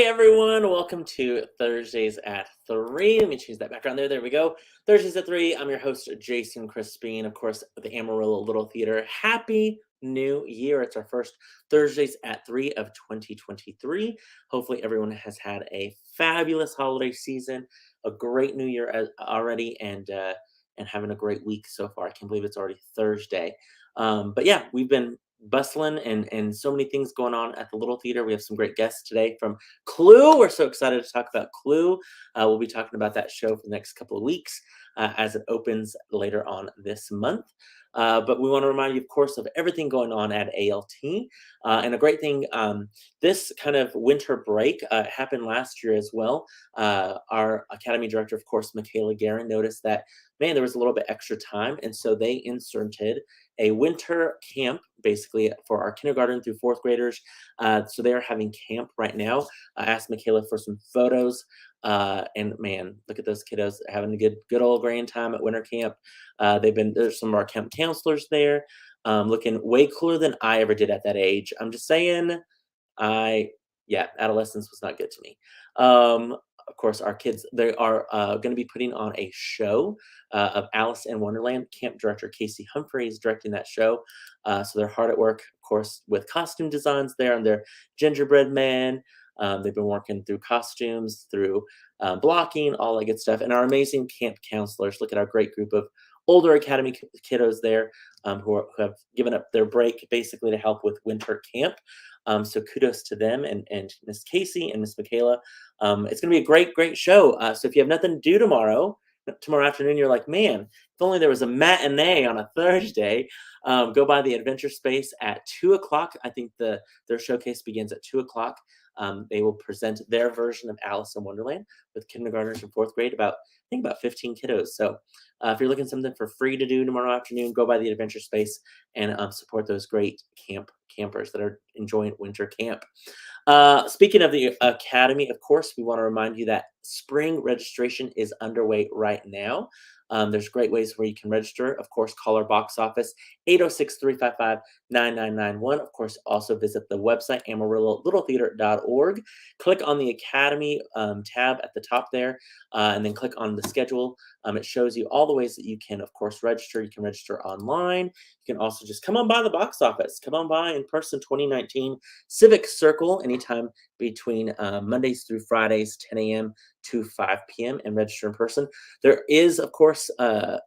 everyone, welcome to Thursdays at 3. Let me change that background there. There we go. Thursdays at 3. I'm your host, Jason Crespin, of course, the Amarillo Little Theater. Happy New Year. It's our first Thursdays at 3 of 2023. Hopefully, everyone has had a fabulous holiday season, a great New Year already, and having a great week so far. I can't believe it's already Thursday. But yeah, we've been bustling and so many things going on at the Little Theater. We have some great guests today from Clue. We're so excited to talk about Clue. We'll be talking about that show for the next couple of weeks as it opens later on this month. But we want to remind you, of course, of everything going on at ALT. And a great thing, this kind of winter break happened last year as well. Our Academy Director, of course, Michaela Guerin, noticed that, man, there was a little bit extra time. And so they inserted a winter camp, basically, for our kindergarten through fourth graders. So they are having camp right now. I asked Michaela for some photos. And man, look at those kiddos having a good old grand time at winter camp. There's some of our camp counselors there, looking way cooler than I ever did at that age. I'm just saying, adolescence was not good to me. Of course, our kids, they are going to be putting on a show of Alice in Wonderland. Camp director Casey Humphrey is directing that show. So they're hard at work, of course, with costume designs there and their gingerbread man. They've been working through costumes, through blocking, all that good stuff. And our amazing camp counselors, look at our great group of older Academy kiddos there who have given up their break basically to help with winter camp. So kudos to them and Miss Casey and Miss Michaela. It's going to be a great show. So if you have nothing to do tomorrow afternoon, you're like, man, if only there was a matinee on a Thursday, go by the Adventure Space at 2 o'clock. I think their showcase begins at 2 o'clock. They will present their version of Alice in Wonderland with kindergartners in fourth grade, about 15 kiddos. So if you're looking for something for free to do tomorrow afternoon, go by the Adventure Space and support those great campers that are enjoying winter camp. Speaking of the Academy, of course, we want to remind you that spring registration is underway right now. There's great ways where you can register. Of course, call our box office, 806-355-9991. Of course, also visit the website, AmarilloLittleTheater.org. Click on the Academy tab at the top there, and then click on the schedule. It shows you all the ways that you can, of course, register. You can register online. You can also just come on by the box office. Come on by in person, 2019 Civic Circle, anytime between Mondays through Fridays, 10 a.m. to 5 p.m. and register in person. There is, of course, a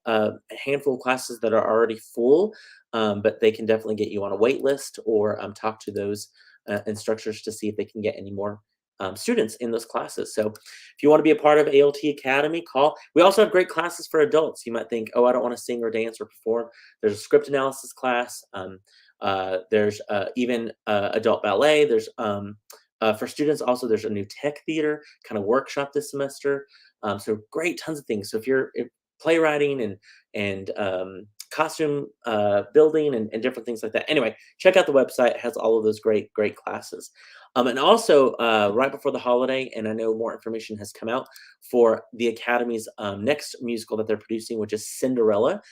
handful of classes that are already full, but they can definitely get you on a wait list or talk to those instructors to see if they can get any more students in those classes. So if you want to be a part of ALT Academy, call. We also have great classes for adults. You might think, oh, I don't want to sing or dance or perform. There's a script analysis class. There's even adult ballet. There's for students also, there's a new tech theater kind of workshop this semester. So great, tons of things. So if playwriting and costume building and different things like that. Anyway, check out the website. It has all of those great classes. And also right before the holiday, and I know more information has come out for the Academy's next musical that they're producing, which is Cinderella.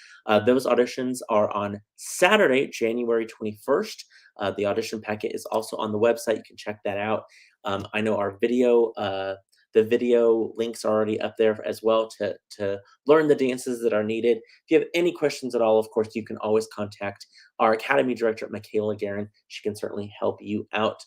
Those auditions are on Saturday, January 21st. The audition packet is also on the website. You can check that out. I know our video, the video links are already up there as well to learn the dances that are needed. If you have any questions at all, of course, you can always contact our Academy Director, Michaela Guerin. She can certainly help you out.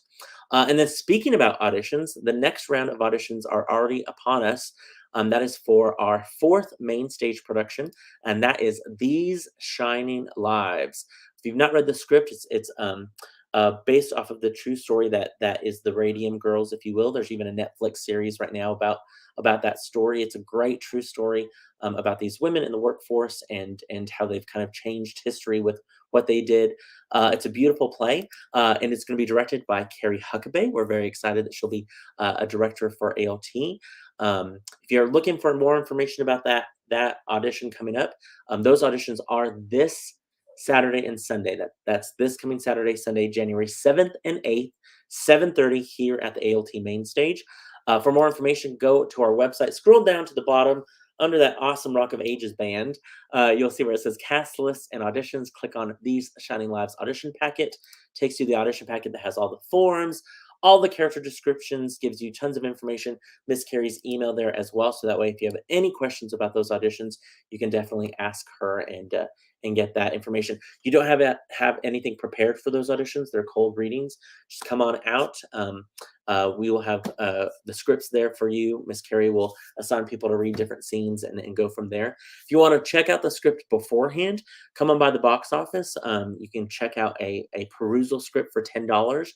And then speaking about auditions, the next round of auditions are already upon us. That is for our fourth main stage production, and that is These Shining Lives. If you've not read the script, it's based off of the true story that is the Radium Girls, if you will. There's even a Netflix series right now about that story. It's a great true story about these women in the workforce and how they've kind of changed history with what they did. It's a beautiful play, and it's going to be directed by Carrie Huckabee. We're very excited that she'll be a director for ALT. If you're looking for more information about that audition coming up, those auditions are this Saturday and Sunday. That's this coming Saturday, Sunday, January 7th and 8th, 7:30 here at the ALT main stage. For more information, go to our website. Scroll down to the bottom under that awesome Rock of Ages band. You'll see where it says cast lists and auditions. Click on These Shining Lives audition packet. Takes you to the audition packet that has all the forms, all the character descriptions, gives you tons of information. Miss Carrie's email there as well, so that way if you have any questions about those auditions, you can definitely ask her and get that information. You don't have anything prepared for those auditions; they're cold readings. Just come on out. We will have the scripts there for you. Miss Carrie will assign people to read different scenes and go from there. If you want to check out the script beforehand, come on by the box office. You can check out a perusal script for $10.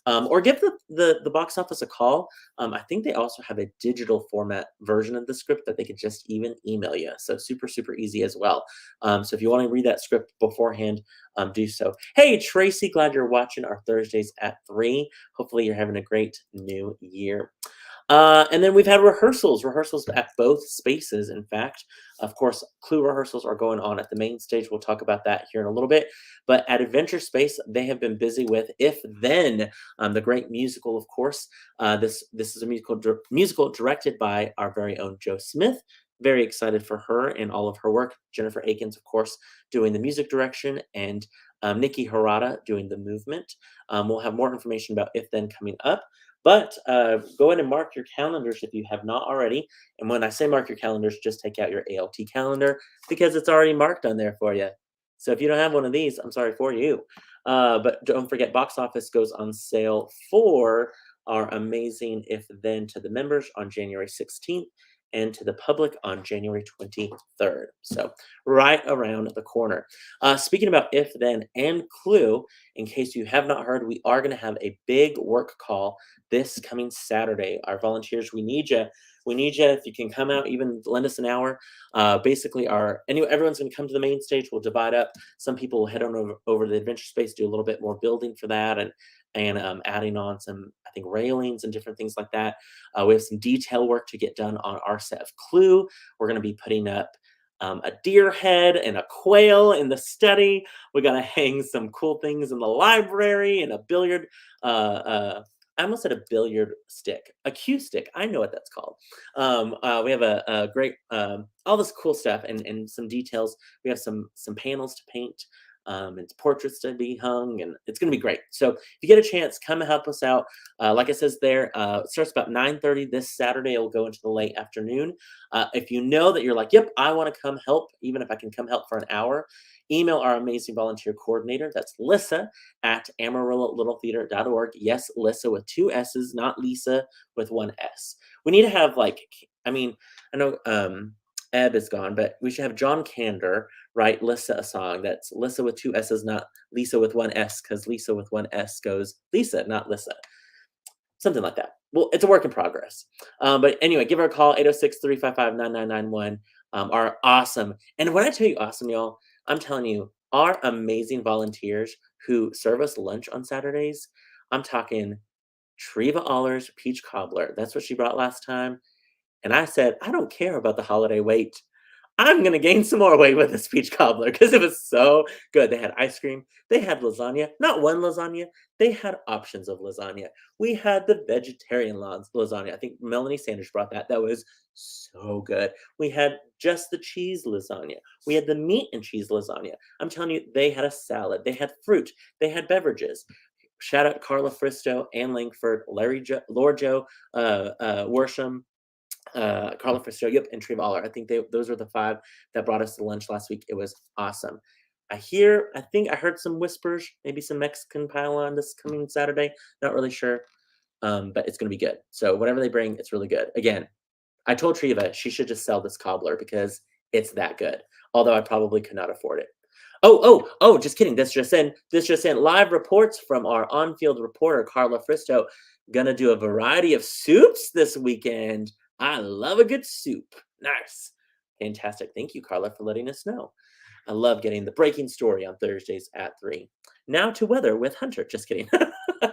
Or give the box office a call. I think they also have a digital format version of the script that they could just even email you. So super, super easy as well. So if you want to read that script beforehand, do so. Hey, Tracy, glad you're watching our Thursdays at 3. Hopefully you're having a great new year. And then we've had rehearsals at both spaces. In fact, of course, Clue rehearsals are going on at the main stage. We'll talk about that here in a little bit. But at Adventure Space, they have been busy with If Then, the great musical, of course. This is a musical directed by our very own Jo Smith. Very excited for her and all of her work. Jennifer Akins, of course, doing the music direction, and Nikki Harada doing the movement. We'll have more information about If Then coming up. But go ahead and mark your calendars if you have not already. And when I say mark your calendars, just take out your ALT calendar because it's already marked on there for you. So if you don't have one of these, I'm sorry for you. But don't forget, Box Office goes on sale for our amazing If Then to the members on January 16th and to the public on January 23rd. So right around the corner. Speaking about If Then and Clue, in case you have not heard, we are going to have a big work call this coming Saturday. Our volunteers, we need you. We need you. If you can come out, even lend us an hour. Basically, everyone's going to come to the main stage. We'll divide up. Some people will head on over to the adventure space, do a little bit more building for that, and adding on some, I think, railings and different things like that. We have some detail work to get done on our set of Clue. We're going to be putting up a deer head and a quail in the study. We got to hang some cool things in the library and a billiard. I almost said a billiard stick, a cue stick. I know what that's called. We have a great, all this cool stuff and some details. We have some panels to paint. And portraits to be hung, and it's going to be great. So if you get a chance, come and help us out. Like it says there, it starts about 9:30 this Saturday. It'll go into the late afternoon. If you know that you're like, yep, I want to come help, even if I can come help for an hour, email our amazing volunteer coordinator. That's Lissa at AmarilloLittleTheater.org. Yes, Lissa with 2 S's, not Lisa with 1 S. We need to have I know Eb is gone, but we should have John Kander write Lissa a song that's Lissa with 2 S's, not Lisa with 1 S, because Lisa with 1 S goes Lisa, not Lissa. Something like that. Well, it's a work in progress. But anyway, give her a call, 806-355-9991. Are awesome. And when I tell you awesome, y'all, I'm telling you, our amazing volunteers who serve us lunch on Saturdays, I'm talking Treva Allers peach cobbler. That's what she brought last time. And I said, I don't care about the holiday weight. I'm going to gain some more weight with this peach cobbler because it was so good. They had ice cream. They had lasagna. Not one lasagna. They had options of lasagna. We had the vegetarian lasagna. I think Melanie Sanders brought that. That was so good. We had just the cheese lasagna. We had the meat and cheese lasagna. I'm telling you, they had a salad. They had fruit. They had beverages. Shout out Carla Fristo, Ann Langford, Lord Joe, Worsham, Carla Fristo, yep, and Treva Aller. I think those were the 5 that brought us to lunch last week. It was awesome. I think I heard some whispers, maybe some Mexican pile on this coming Saturday. Not really sure, but it's going to be good. So whatever they bring, it's really good. Again, I told Treva she should just sell this cobbler because it's that good. Although I probably could not afford it. Oh, just kidding. This just in. Live reports from our on-field reporter, Carla Fristo. Gonna do a variety of soups this weekend. I love a good soup. Nice. Fantastic. Thank you, Carla, for letting us know. I love getting the breaking story on Thursdays at 3. Now to weather with Hunter. Just kidding.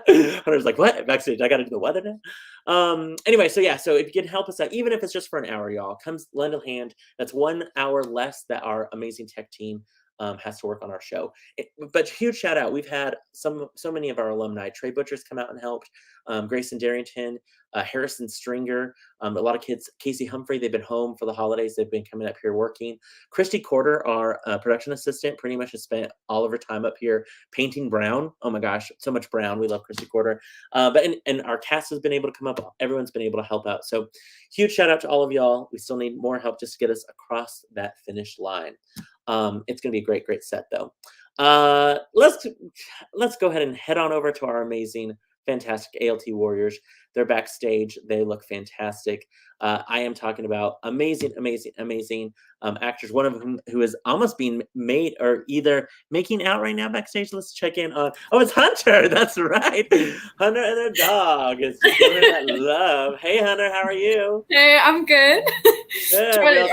Hunter's like, what? Backstage, I got to do the weather now? Anyway, so if you can help us out, even if it's just for an hour, y'all, come lend a hand. That's 1 hour less that our amazing tech team has to work on our show. But huge shout out. We've had so many of our alumni. Trey Butcher's come out and helped. Grayson Darrington, Harrison Stringer, a lot of kids. Casey Humphrey, they've been home for the holidays. They've been coming up here working. Christy Corder, our production assistant, pretty much has spent all of her time up here painting brown. Oh my gosh, so much brown. We love Christy Corder. And our cast has been able to come up. Everyone's been able to help out. So huge shout out to all of y'all. We still need more help just to get us across that finish line. It's going to be a great set though. Let's go ahead and head on over to our amazing, fantastic ALT Warriors. They're backstage. They look fantastic. I am talking about amazing actors. One of them who is almost being made or either making out right now backstage. Let's check in on. Oh, it's Hunter. That's right. Hunter and their dog is just giving that love. Hey, Hunter, how are you? Hey, I'm good. Good.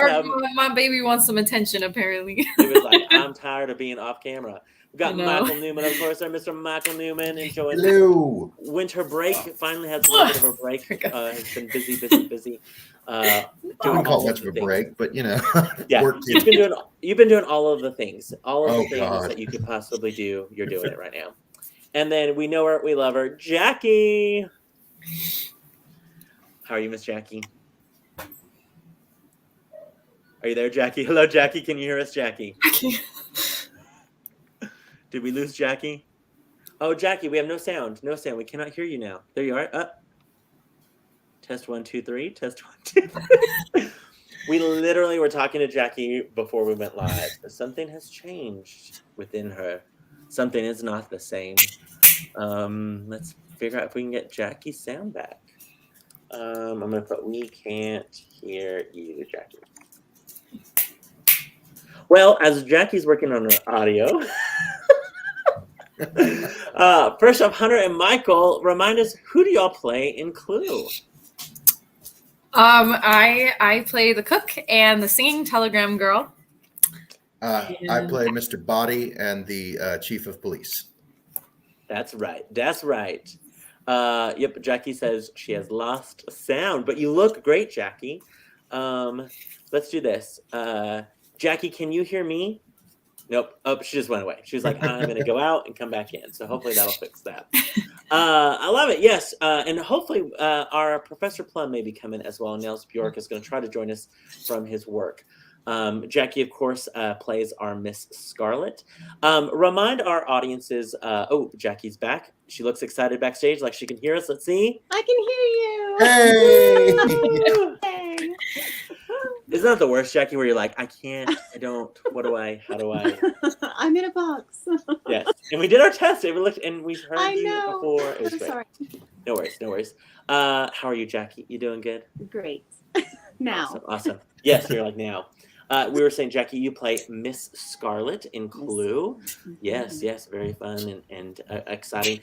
My baby wants some attention, apparently. He was like, I'm tired of being off camera. We got Michael Newman, of course, Mr. Michael Newman enjoying winter break. Finally has a little bit of a break. Has been busy. I wouldn't call it much of a break, but you know. Yeah, you've been doing all of the things. All of the things that you could possibly do. You're doing it right now. And then we know her, we love her, Jackie. How are you, Miss Jackie? Are you there, Jackie? Hello, Jackie. Can you hear us, Jackie? Did we lose Jackie? Oh, Jackie, we have no sound. No sound. We cannot hear you now. There you are. Test 1, 2, 3. Test 1, 2, 3. We literally were talking to Jackie before we went live. Something has changed within her. Something is not the same. Let's figure out if we can get Jackie's sound back. I'm going to put, we can't hear you, Jackie. Well, as Jackie's working on her audio... First up, Hunter and Michael, remind us, who do y'all play in Clue? I play the cook and the singing telegram girl. I play Mr. Body and the chief of police. That's right. Yep, Jackie says she has lost sound, but you look great, Jackie. Let's do this. Jackie, can you hear me? Nope. Oh, she just went away. She was like, I'm going to go out and come back in. So hopefully that'll fix that. I love it. Yes. And hopefully our Professor Plum may be coming as well. Nels Bjork is going to try to join us from his work. Jackie, of course, plays our Miss Scarlet. Remind our audiences. Jackie's back. She looks excited backstage, like she can hear us. Let's see. I can hear you. Hey! Isn't that the worst, Jackie, where you're like, I can't, I don't, how do I? I'm in a box. Yes. And we did our test. We looked and we heard you know. before. It was I'm great. sorry. No worries. How are you, Jackie? You doing good? Great. Now. Awesome. Yes, you're like now. We were saying, Jackie, you play Miss Scarlet in Clue. Yes, very fun and exciting.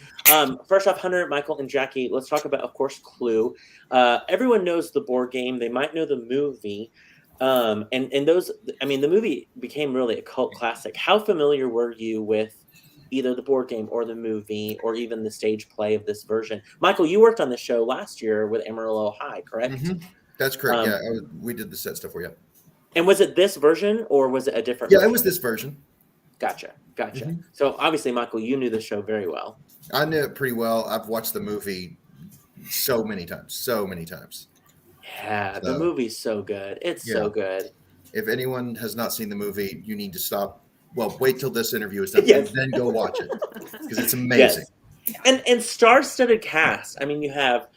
First off, Hunter, Michael, and Jackie, let's talk about, of course, Clue. Everyone knows the board game. They might know the movie. And those, I mean, the movie became really a cult classic. How familiar were you with either the board game or the movie or even the stage play of this version? Michael, you worked on the show last year with Amarillo High, correct? Mm-hmm. That's correct. We did the set stuff for you. And was it this version or was it a different version? version? It was this version. Gotcha. Mm-hmm. So obviously, Michael, you knew the show very well. I knew it pretty well. I've watched the movie so many times. Yeah, the movie's so good. It's so good. If anyone has not seen the movie, you need to stop. Well, wait till this interview is done, and then go watch it because it's amazing. Yes. And star-studded cast. I mean, you have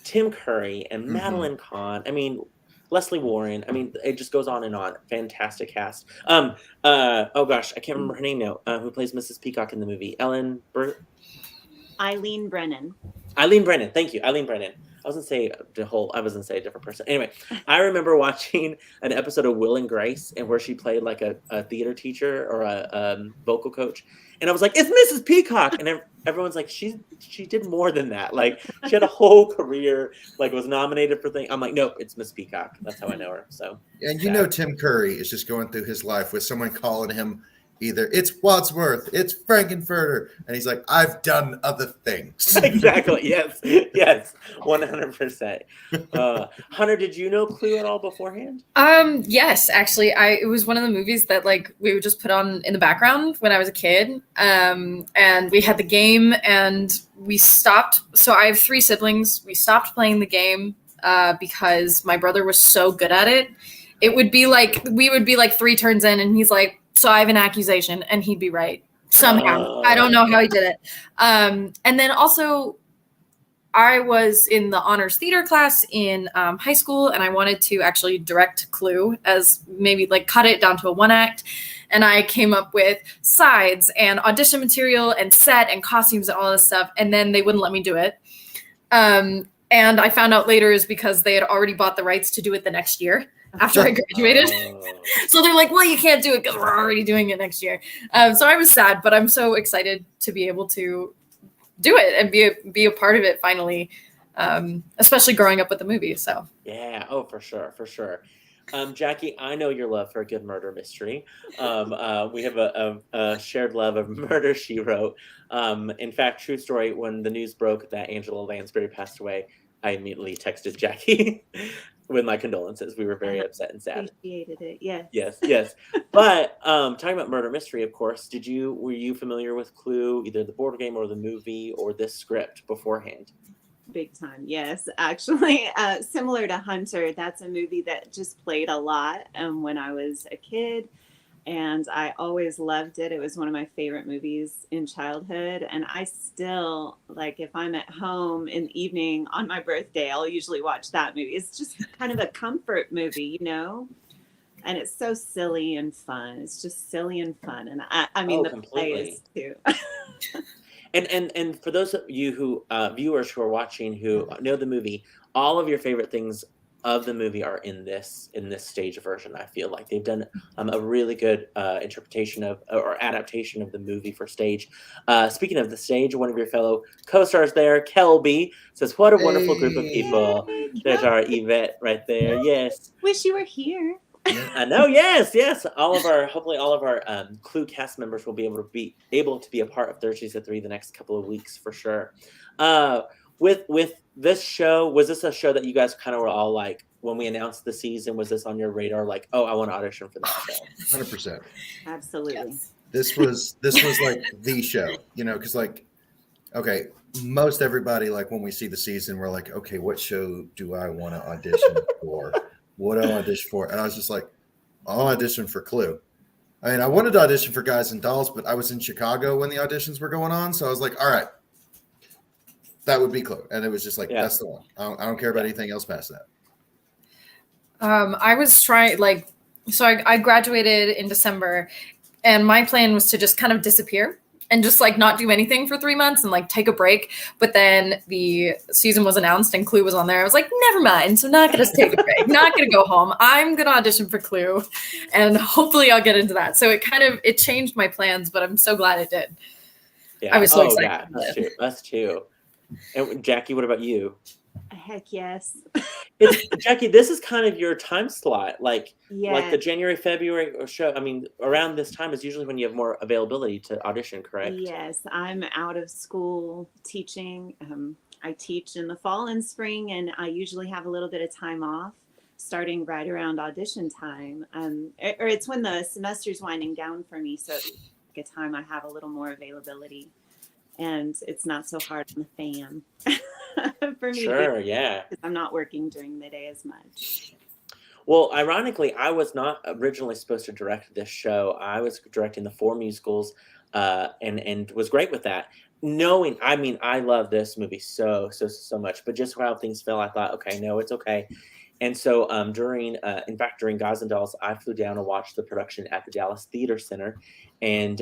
Tim Curry and Madeline Kahn. I mean, Leslie Warren. I mean, it just goes on and on. Fantastic cast. Oh gosh, I can't remember her name now. Who plays Mrs. Peacock in the movie? Eileen Brennan. Thank you, Eileen Brennan. I wasn't say a different person. Anyway, I remember watching an episode of Will and Grace and where she played like a theater teacher or a vocal coach. And I was like, it's Mrs. Peacock. And everyone's like, she did more than that. Like she had a whole career, like was nominated for things. I'm like, nope, it's Miss Peacock. That's how I know her. So. And you know, Tim Curry is just going through his life with someone calling him either it's Wadsworth, it's Frankenfurter, and he's like, I've done other things. Exactly. Yes. Yes. 100%. Hunter, did you know Clue at all beforehand? Yes, actually, it was one of the movies that like we would just put on in the background when I was a kid. And we had the game, and we stopped. So I have 3 siblings. We stopped playing the game because my brother was so good at it. It would be like we would be like 3 turns in, and he's like, "So I have an accusation," and he'd be right somehow. I don't know how he did it. And then also, I was in the honors theater class in high school, and I wanted to actually direct Clue as maybe like cut it down to a 1 act. And I came up with sides and audition material and set and costumes and all this stuff. And then they wouldn't let me do it. And I found out later is because they had already bought the rights to do it the next year after I graduated. So they're like, well, you can't do it because we're already doing it next year. So I was sad, but I'm so excited to be able to do it and be a part of it finally, especially growing up with the movie. So yeah, for sure. Jackie, I know your love for a good murder mystery. We have a shared love of Murder, She Wrote. In fact, true story, when the news broke that Angela Lansbury passed away, I immediately texted Jackie with my condolences. We were very upset and sad. Appreciated it. Yes. Yes. But talking about murder mystery, of course, were you familiar with Clue, either the board game or the movie or this script beforehand? Big time. Yes. Actually, similar to Hunter, that's a movie that just played a lot when I was a kid. And I always loved it. It was one of my favorite movies in childhood. And I still, like, if I'm at home in the evening on my birthday, I'll usually watch that movie. It's just kind of a comfort movie, you know? And it's so silly and fun. It's just silly and fun. And I mean, the play is too. And for those of you who viewers who are watching who know the movie, all of your favorite things of the movie are in this stage version. I feel like they've done a really good interpretation of or adaptation of the movie for stage. Speaking of the stage, one of your fellow co-stars there, Kelby, says, "What a wonderful group of people." There's our Yvette right there. Yes. Wish you were here. I know. Yes. Hopefully all of our Clue cast members will be able to be a part of Thursdays at 3 the next couple of weeks for sure. With this show, was this a show that you guys kind of were all like, when we announced the season, was this on your radar? Like, oh, I want to audition for that show. 100%. Absolutely. yes. This was like the show, you know, because like, okay, most everybody, like when we see the season, we're like, okay, what show do I want to audition for? What do I audition for? And I was just like, I'll audition for Clue. I mean, I wanted to audition for Guys and Dolls, but I was in Chicago when the auditions were going on. So I was like, all right, that would be Clue. And it was just like, that's the one. I don't care about anything else past that. I was trying, so I graduated in December, and my plan was to just kind of disappear and just like not do anything for 3 months and like take a break. But then the season was announced and Clue was on there. I was like, never mind. So I'm not going to take a break, not going to go home. I'm going to audition for Clue, and hopefully I'll get into that. So it changed my plans, but I'm so glad it did. Yeah. I was so excited. Yeah, that's true. And Jackie, what about you? Heck yes. Jackie, this is kind of your time slot, like Yeah. the January, February or show. I mean, around this time is usually when you have more availability to audition, correct? Yes, I'm out of school teaching. I teach in the fall and spring, and I usually have a little bit of time off starting right around audition time. Or it's when the semester's winding down for me, so it's like a time I have a little more availability. And it's not so hard on the fan for me. Sure, yeah. Because I'm not working during the day as much. Well, ironically, I was not originally supposed to direct this show. I was directing the 4 musicals, and was great with that. Knowing, I mean, I love this movie so much, but just how things fell, I thought, okay, no, it's okay. And so during Guys and Dolls, I flew down and watched the production at the Dallas Theater Center, and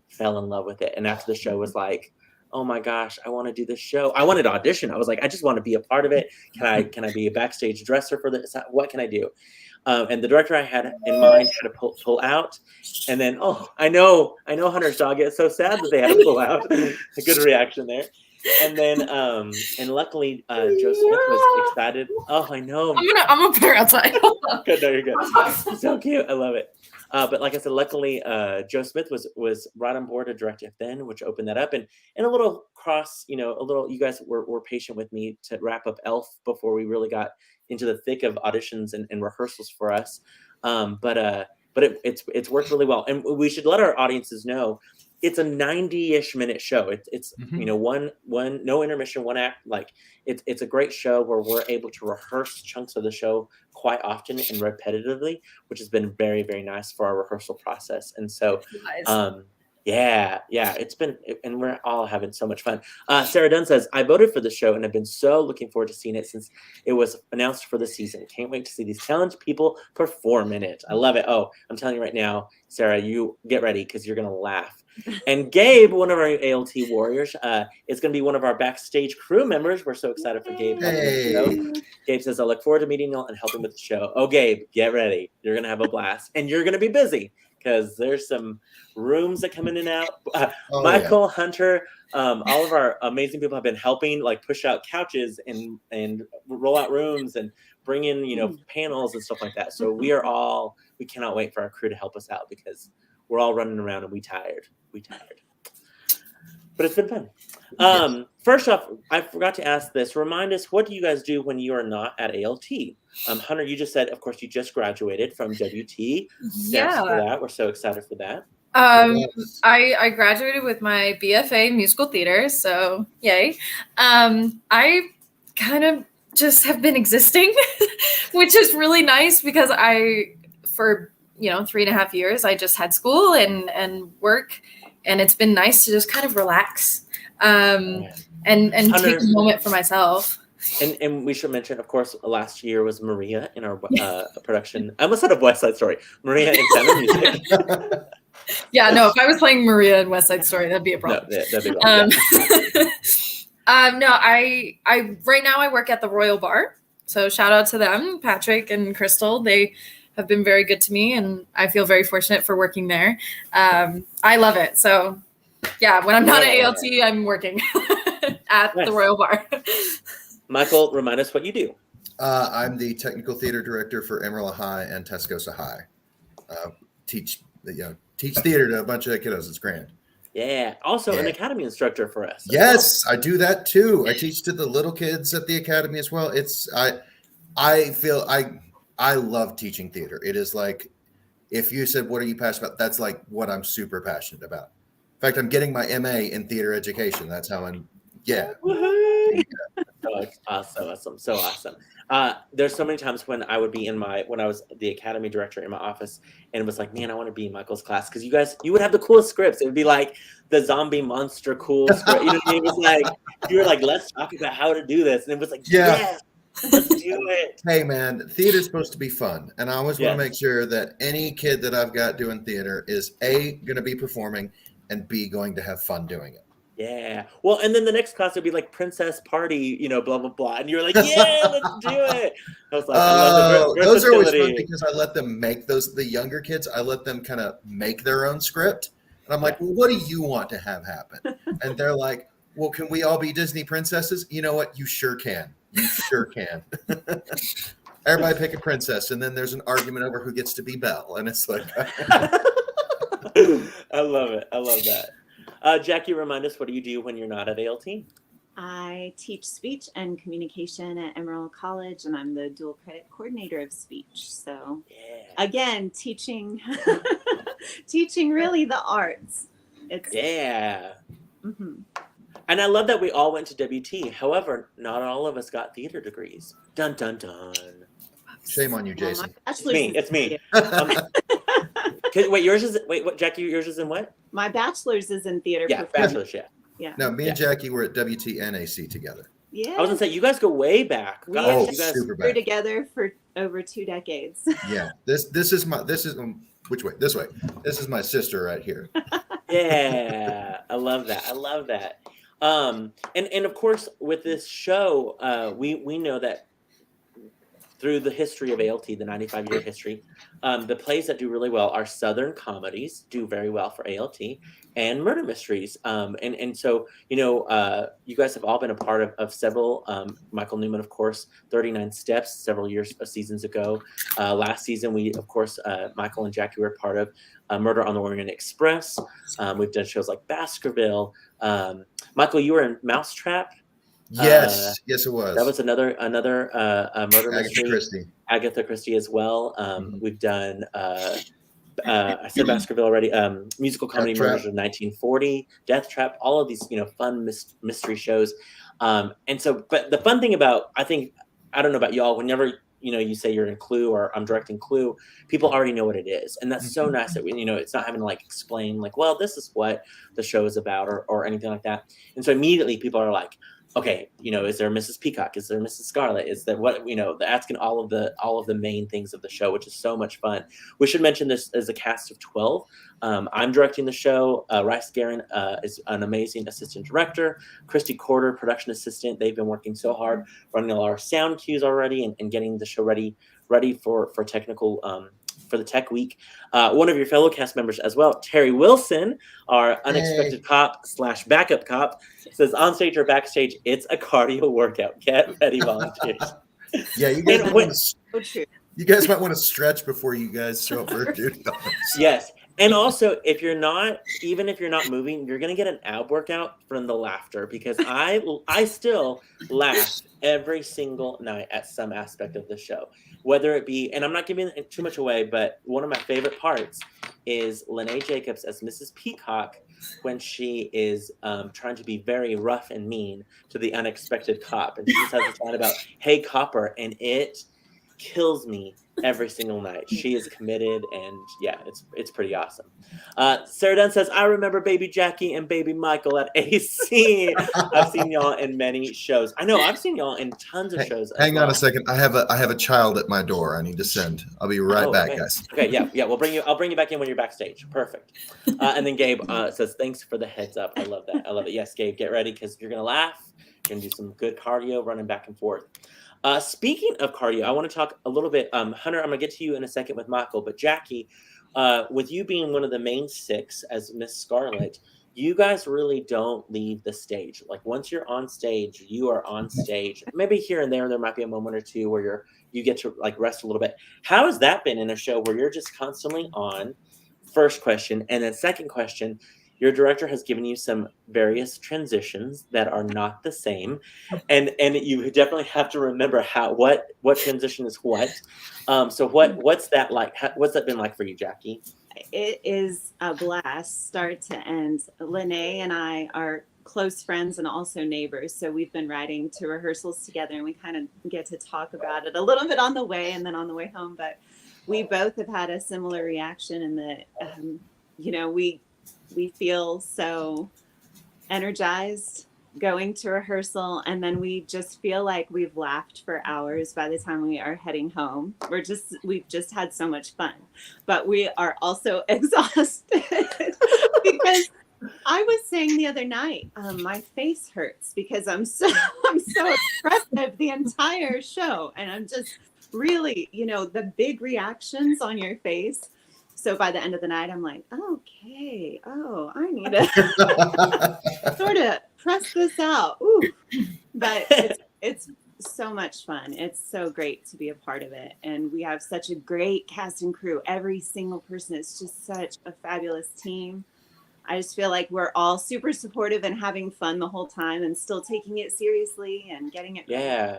fell in love with it. And after the show was like, oh my gosh, I want to do this show. I wanted to audition. I was like, I just want to be a part of it. Can I be a backstage dresser for this? What can I do? And the director I had in mind had to pull out. And then, I know Hunter's dog gets so sad that they had to pull out. A good reaction there. And then, and luckily, Joe Smith was excited. Oh, I know. I'm gonna put her outside. Good, no, you're good. So cute. I love it. But like I said, luckily Joe Smith was right on board to direct it then, which opened that up, and a little cross, a little. You guys were patient with me to wrap up Elf before we really got into the thick of auditions and rehearsals for us. But it's worked really well, and we should let our audiences know it's a 90-ish minute show. It's one no intermission, one act. Like it's a great show where we're able to rehearse chunks of the show quite often and repetitively, which has been very, very nice for our rehearsal process. And so yeah, it's been, and we're all having so much fun. Sarah Dunn says, I voted for the show and have been so looking forward to seeing it since it was announced for the season. Can't wait to see these talented people perform in it. I love it. Oh, I'm telling you right now, Sarah, you get ready because you're going to laugh. And Gabe, one of our ALT warriors, is going to be one of our backstage crew members. We're so excited for Gabe. Gabe says, I look forward to meeting you and helping with the show. Oh, Gabe, get ready. You're going to have a blast. And you're going to be busy because there's some rooms that come in and out. Michael, Hunter, all of our amazing people have been helping, like push out couches and roll out rooms and bring in, panels and stuff like that. So we cannot wait for our crew to help us out because we're all running around and we tired. But it's been fun. First off, I forgot to ask this. Remind us, what do you guys do when you are not at ALT? Hunter, you just said, of course, you just graduated from WT. Thanks for that. We're so excited for that. I graduated with my BFA musical theater, so yay. I kind of just have been existing, which is really nice because for 3.5 years, I just had school and work, and it's been nice to just kind of relax and take a moment for myself. And we should mention, of course, last year was Maria in our production. I almost said a West Side Story. Maria in Sound of Music. Yeah, no, if I was playing Maria in West Side Story, that'd be a problem. No, that'd be a problem. No, I right now I work at the Royal Bar. So shout out to them, Patrick and Crystal. They have been very good to me, and I feel very fortunate for working there. I love it. So yeah, when I'm not at ALT, I'm working at the Royal Bar. Michael, remind us what you do. I'm the technical theater director for Amarillo High and Tascosa High. Teach theater to a bunch of kiddos. It's grand. Yeah. Also an academy instructor for us. Yes, I do that too. I teach to the little kids at the academy as well. I love teaching theater. It is like, if you said, what are you passionate about? That's like what I'm super passionate about. In fact, I'm getting my MA in theater education. That's how Oh, it's awesome. So awesome. There's so many times when I would be when I was the academy director in my office and it was like, man, I want to be in Michael's class. Cause you would have the coolest scripts. It would be like the zombie monster cool script. You know what I mean? It was like, you were like, let's talk about how to do this. And it was like, yes, let's do it. Hey man, theater's supposed to be fun. And I always want to make sure that any kid that I've got doing theater is A, going to be performing, and B, going to have fun doing it. Yeah. Well, and then the next class would be like princess party, blah, blah, blah. And you're like, yeah, let's do it. I was like, I love the those are always fun because I let them make the younger kids, I let them kind of make their own script. And I'm like, well, what do you want to have happen? And they're like, well, can we all be Disney princesses? You know what? You sure can. You sure can. Everybody pick a princess. And then there's an argument over who gets to be Belle. And it's like, I love it. I love that. Jackie, remind us, what do you do when you're not at ALT? I teach speech and communication at Emerald College, and I'm the dual credit coordinator of speech. So again, teaching really the arts. Mm-hmm. And I love that we all went to WT. However, not all of us got theater degrees. Dun, dun, dun. Shame on you, Jason. It's me. Wait, Jackie, yours is in what? My bachelor's is in theater. Yeah, bachelor's, yeah. No, me and Jackie were at WT and AC together. Yeah. I was gonna say, you guys go way back. We super were together for over 2 decades. Yeah. This is which way? This way. This is my sister right here. Yeah. I love that. And of course with this show, we know that through the history of ALT, the 95-year history, the plays that do really well are Southern comedies, do very well for ALT, and murder mysteries. And so, you guys have all been a part of several, Michael Newman, of course, 39 Steps, several seasons ago. Last season, we, of course, Michael and Jackie were part of Murder on the Orient Express. We've done shows like Baskerville. Michael, you were in Mousetrap. Yes, yes, it was. That was another murder mystery. Christie. Agatha Christie as well. We've done I said Baskerville already. Musical comedy Murders of 1940, Death Trap, all of these fun mystery shows. And so, but the fun thing about, I don't know about y'all, whenever you say you're in Clue or I'm directing Clue, people already know what it is, and that's so nice that it's not having to like explain like, well, this is what the show is about or anything like that. And so immediately people are like, okay, is there Mrs. Peacock? Is there Mrs. Scarlet? Is there what, asking all of the main things of the show, which is so much fun. We should mention this as a cast of 12. I'm directing the show. Rice Guerin is an amazing assistant director. Christy Corder, production assistant. They've been working so hard, running all our sound cues already and getting the show ready for technical, for the tech week. One of your fellow cast members as well, Terry Wilson, our unexpected cop / backup cop, says on stage or backstage, it's a cardio workout. Get ready, volunteers. Yeah, you guys might want to stretch before you guys show up for duty. Yes. And also, even if you're not moving, you're going to get an ab workout from the laughter, because I still laugh every single night at some aspect of the show, whether it be, and I'm not giving too much away, but one of my favorite parts is Lene Jacobs as Mrs. Peacock when she is trying to be very rough and mean to the unexpected cop. And she just has this line about, hey, copper, and it kills me every single night. She is committed, and yeah, it's pretty awesome. Sarah Dunn says, I remember Baby Jackie and Baby Michael at AC. I've seen y'all in many shows. I know I've seen y'all in tons of shows. Hang on a second. I have a child at my door. I need to send. I'll be right back, okay. guys. Okay, yeah. I'll bring you back in when you're backstage. Perfect. And then Gabe says, thanks for the heads up. I love that. Yes, Gabe, get ready because you're gonna laugh. You're gonna do some good cardio, running back and forth. Speaking of cardio, I want to talk a little bit. Hunter, I'm going to get to you in a second with Michael, but Jackie, with you being one of the main six as Miss Scarlet, you guys really don't leave the stage. Like once you're on stage, you are on stage. Maybe here and there might be a moment or two where you get to like rest a little bit. How has that been in a show where you're just constantly on? First question. And then second question, your director has given you some various transitions that are not the same, and you definitely have to remember what transition is what. So what's that like? What's that been like for you, Jackie? It is a blast, start to end. Lene and I are close friends and also neighbors, so we've been riding to rehearsals together, and we kind of get to talk about it a little bit on the way and then on the way home. But we both have had a similar reaction in that, we feel so energized going to rehearsal, and then we just feel like we've laughed for hours by the time we are heading home. We've just had so much fun, but we are also exhausted because I was saying the other night, my face hurts because I'm so expressive the entire show, and I'm just really, the big reactions on your face. So by the end of the night, I'm like, okay, I need to sort of press this out. Ooh. But it's so much fun. It's so great to be a part of it. And we have such a great cast and crew. Every single person is just such a fabulous team. I just feel like we're all super supportive and having fun the whole time and still taking it seriously and getting it right. Yeah.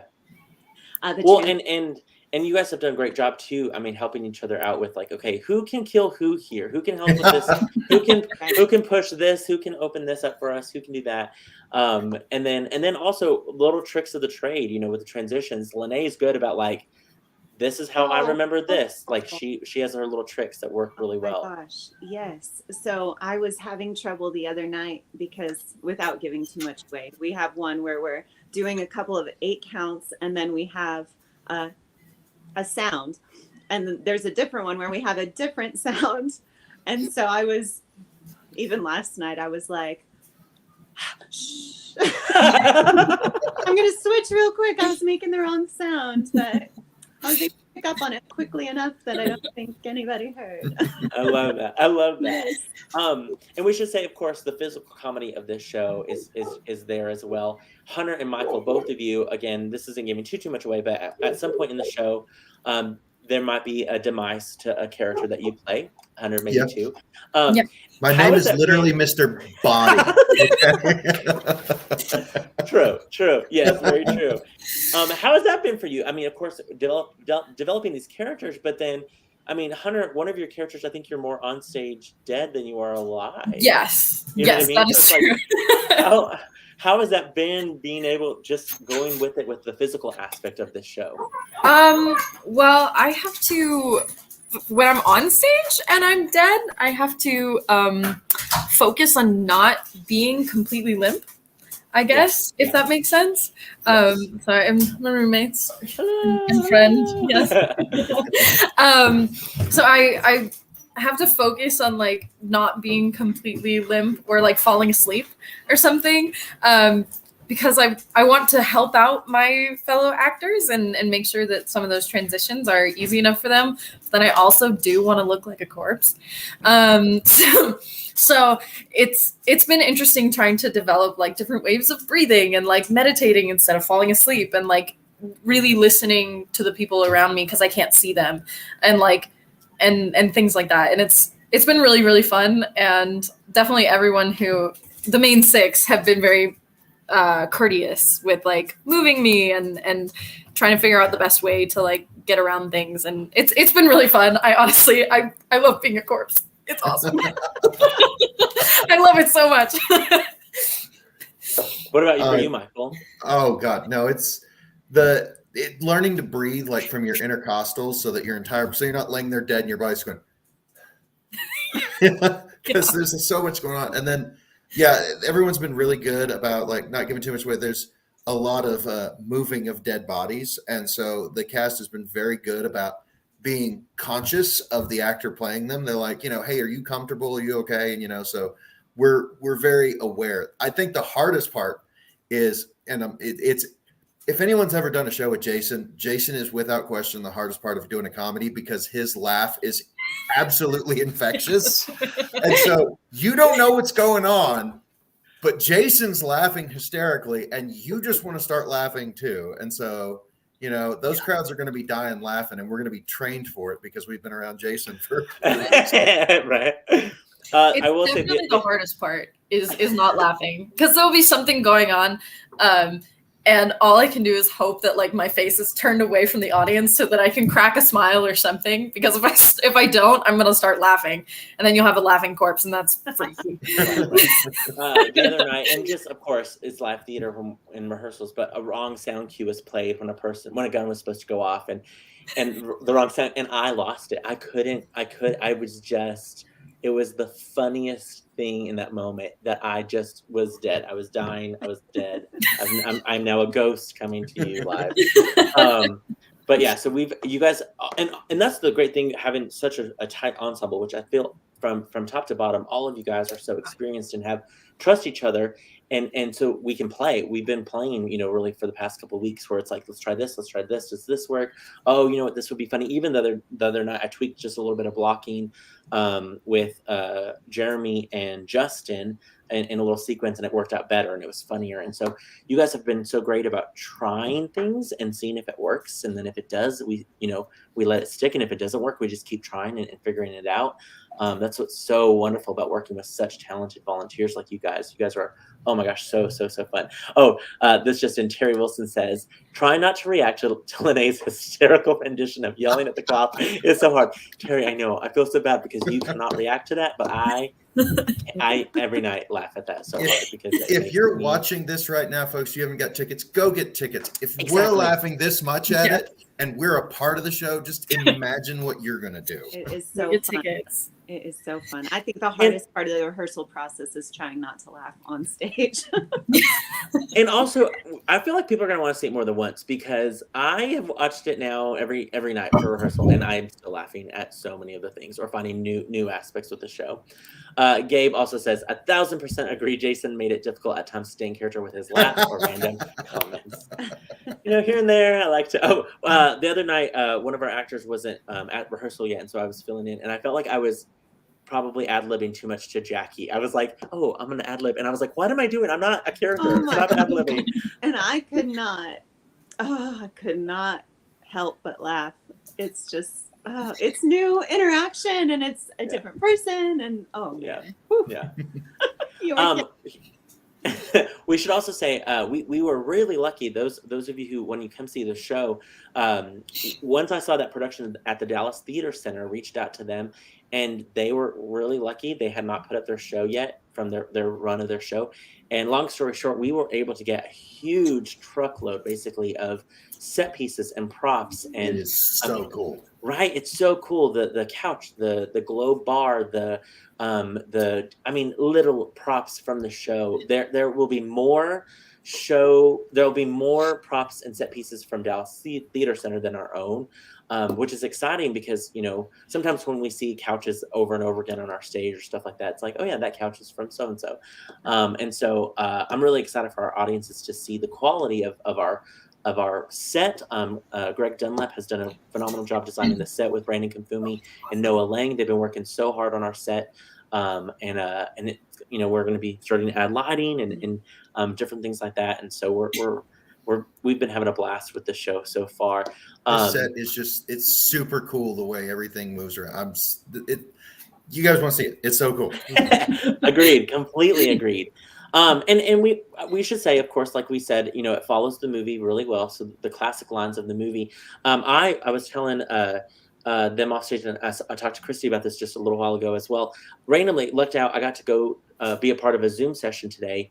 And you guys have done a great job too. I mean, helping each other out with like, okay, who can kill who here? Who can help with this? who can push this? Who can open this up for us? Who can do that? And then also little tricks of the trade, with the transitions. Lene is good about like, this is how I remember this. Like she has her little tricks that work really well. Oh my gosh, yes. So I was having trouble the other night because, without giving too much away, we have one where we're doing a couple of 8 counts, and then we have a sound, and there's a different one where we have a different sound. And so even last night I was like, shh. I'm gonna switch real quick. I was making the wrong sound, but I was able to pick up on it quickly enough that I don't think anybody heard. I love that. I love that. Yes. And we should say, of course, the physical comedy of this show is there as well. Hunter and Michael, both of you, again, this isn't giving too much away, but at some point in the show, there might be a demise to a character that you play. Hunter, maybe Yep. two. Yep. My How name is is that literally being- Mr. Body. True. Yes, very true. How has that been for you? I mean, of course, developing these characters, but then, I mean, Hunter, one of your characters, I think you're more on stage dead than you are alive. Yes. You know what I Yes, mean? that is So it's like, true. how has that been, being able, just going with it with the physical aspect of this show? Well, I have to, when I'm on stage and I'm dead, I have to focus on not being completely limp, I guess, if that makes sense. Sorry, I'm my roommate's and friend. Yes. So I have to focus on like not being completely limp or like falling asleep or something. Because I want to help out my fellow actors and make sure that some of those transitions are easy enough for them. But then I also do want to look like a corpse. So it's been interesting trying to develop like different waves of breathing and like meditating instead of falling asleep and like really listening to the people around me because I can't see them and like and things like that. And it's been really, really fun. And definitely everyone the main six have been very courteous with like moving me and trying to figure out the best way to like get around things, and it's been really fun. I honestly I love being a corpse. It's awesome. I love it so much. What about you, for you, Michael? Oh God, no! It's learning to breathe like from your intercostals, so that so you're not laying there dead and your body's going. Because there's so much going on, and then everyone's been really good about like not giving too much away. There's a lot of moving of dead bodies, and so the cast has been very good about being conscious of the actor playing them. They're like, hey, are you comfortable? Are you okay? And so we're very aware. I think the hardest part is, and it's if anyone's ever done a show with Jason is without question the hardest part of doing a comedy, because his laugh is absolutely infectious. And so you don't know what's going on, but Jason's laughing hysterically and you just want to start laughing too. And so, those crowds are going to be dying laughing, and we're going to be trained for it because we've been around Jason for Right. I will say the hardest part is not laughing, because there'll be something going on. And all I can do is hope that like my face is turned away from the audience so that I can crack a smile or something. Because if I don't, I'm gonna start laughing, and then you'll have a laughing corpse, and that's freaky. The other night, and just of course it's live theater in rehearsals, but a wrong sound cue was played when a gun was supposed to go off, and the wrong sound, and I lost it. It was the funniest thing in that moment that I just was dead. I was dying. I was dead. I'm now a ghost coming to you live. But yeah, so you guys, and that's the great thing, having such a tight ensemble, which I feel from top to bottom, all of you guys are so experienced and trust each other. And so we can play. We've been playing, really for the past couple of weeks, where it's like, let's try this. Does this work? Oh, you know what? This would be funny. Even the other night, I tweaked just a little bit of blocking with Jeremy and Justin in a little sequence, and it worked out better and it was funnier. And so you guys have been so great about trying things and seeing if it works. And then if it does, we let it stick. And if it doesn't work, we just keep trying and figuring it out. That's what's so wonderful about working with such talented volunteers like you guys. You guys are, oh my gosh, so fun. Oh, this just in, Terry Wilson says, try not to react to Lene's hysterical rendition of yelling at the cop. It's so hard. Terry, I know. I feel so bad because you cannot react to that, but I every night laugh at that so hard. Because if you're watching this right now, folks, you haven't got tickets, go get tickets. If Exactly. We're laughing this much at it and we're a part of the show, just imagine what you're going to do. It is so fun. Tickets. It is so fun. I think the hardest part of the rehearsal process is trying not to laugh on stage. stage. And also, I feel like people are gonna want to see it more than once because I have watched it now every night for rehearsal, and I'm still laughing at so many of the things or finding new aspects with the show. Gabe also says 1,000% agree. Jason made it difficult at times to stay in character with his laugh or random comments. Here and there. I like to. The other night, one of our actors wasn't at rehearsal yet, and so I was filling in, and I felt like I was probably ad-libbing too much to Jackie. I was like, oh, I'm gonna ad-lib, and I was like, what am I doing? I'm not a character. Oh my Stop ad-libbing. And I could not help but laugh. It's just it's new interaction, and it's a different person, and Yeah. You were We should also say we were really lucky. Those of you who, when you come see the show, once I saw that production at the Dallas Theater Center, reached out to them, and they were really lucky. They had not put up their show yet from their run of their show. And long story short, we were able to get a huge truckload, basically, of set pieces and props. And it is so cool. Right, it's so cool. The couch, the globe bar, little props from the show. There will be more there'll be more props and set pieces from Dallas Theater Center than our own, which is exciting because sometimes when we see couches over and over again on our stage or stuff like that, it's like, oh yeah, that couch is from so and so. And so I'm really excited for our audiences to see the quality of our set. Greg Dunlap has done a phenomenal job designing the set with Brandon Confumi and Noah Lang. They've been working so hard on our set, and we're going to be starting to add lighting and different things like that. And so we've been having a blast with the show so far. This set is it's super cool the way everything moves around. You guys want to see it? It's so cool. Agreed, completely agreed. And we should say, of course, like we said, it follows the movie really well. So the classic lines of the movie. I was telling them off stage, and I talked to Christy about this just a little while ago as well. Randomly looked out. I got to go be a part of a Zoom session today